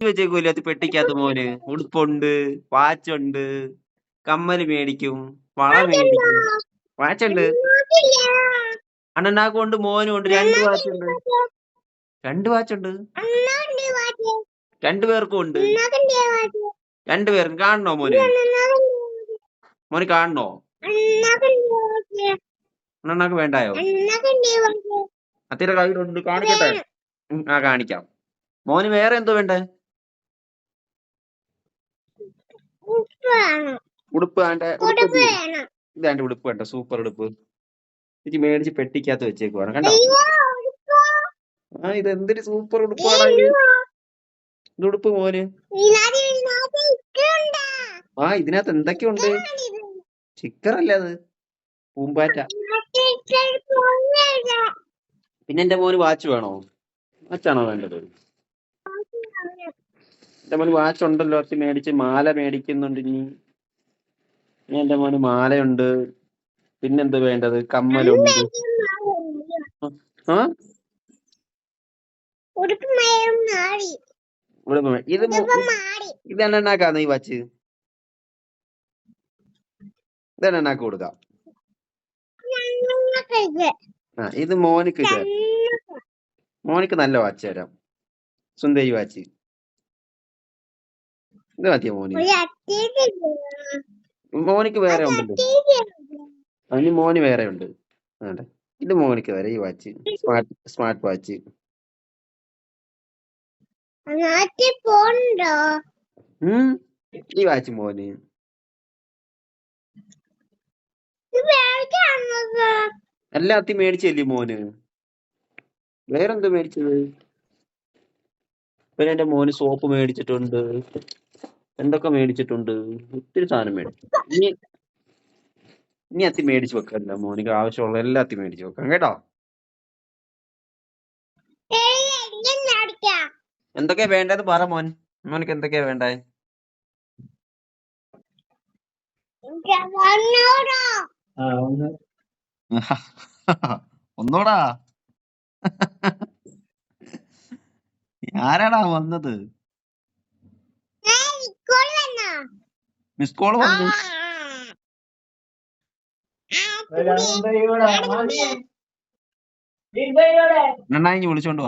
വെച്ചേക്കൂല അത് പെട്ടിക്കകത്ത് മോന്. ഉടുപ്പുണ്ട്, വാച്ചുണ്ട്, കമ്മല് മേടിക്കും, വള മേടിക്കും. വാച്ചുണ്ട്, അണ്ണനാക്കും ഉണ്ട്, മോനും ഉണ്ട്. 2 വാച്ചുണ്ട്. 2 വാച്ചുണ്ട്. 2 പേർക്കും ഉണ്ട്. 2 പേർക്കും കാണണോ മോന്? മോന് കാണണോ? അണ്ണനാക്ക് വേണ്ടായോ? അത്തിയുടെ കയ്യിലുണ്ട്, കാണിക്കട്ടെ? ആ കാണിക്കാം. മോന് വേറെ എന്തോ വേണ്ടേ? ഉടുപ്പ് ഇതാണ്ട് ഉടുപ്പ് വേണ്ട, സൂപ്പർ ഉടുപ്പ്. ഇത് മേടിച്ച് പെട്ടിക്കകത്ത് വെച്ചേക്കുവാണ്, കണ്ടോ? ആ ഇത് എന്തൊരു സൂപ്പർ ഉടുപ്പാണ് ഇത് ഉടുപ്പ് മോന്. ആ ഇതിനകത്ത് എന്തൊക്കെയുണ്ട്? സ്റ്റിക്കറല്ലേ അത്, പൂമ്പാറ്റ. പിന്നെ എന്റെ മോന് വാച്ച് വേണോ? വാച്ചാണോ വേണ്ടത്? എന്റെ മോന് വാച്ച് ഉണ്ടല്ലോ, അത്തി മേടിച്ച്. മാല മേടിക്കുന്നുണ്ട് ഇനി. എന്റെ മോന് മാലയുണ്ട്. പിന്നെന്ത് വേണ്ടത്? കമ്മലുണ്ട്. ഇതെണ്ണാക്കാന്ന് ഈ വാച്ച്. ഇതെണ്ണാക്ക് കൊടുക്കാം. ആ ഇത് മോനിക്ക് മോനിക്ക് നല്ല വാച്ച് തരാം, സുന്ദരി വാച്ച്. ഇത് മതിയോ മോന്? മോനിക്ക് വേറെ ഉണ്ടല്ലോ. അതിന് മോന് വേറെ ഉണ്ട്. അതെ, ഇത് മോനിക്ക് വരെ ഈ വാച്ച്, സ്മാർട്ട് വാച്ച്. ഈ വാച്ച് മോന്. എല്ലാത്തിനും മേടിച്ചല്ലേ മോന്? വേറെന്തോ മേടിച്ചത്? പിന്നെ എന്റെ മോന് സോപ്പ് മേടിച്ചിട്ടുണ്ട്, എന്തൊക്കെ മേടിച്ചിട്ടുണ്ട്, ഒത്തിരി സാധനം മേടിച്ചു. ഇനി അത്തി മേടിച്ചു വെക്കല്ല, മോനിക്ക് ആവശ്യമുള്ള എല്ലാത്തിനും മേടിച്ചു വെക്കാം കേട്ടോ. എന്തൊക്കെയാ വേണ്ടത് പറ മോൻ. മോനിക്ക് എന്തൊക്കെയാ വേണ്ടേ? ഒന്നോടാ. ആരാടാ വന്നത്? മിസ് കോള് വന്നു. നന്നായി വിളിച്ചോണ്ട്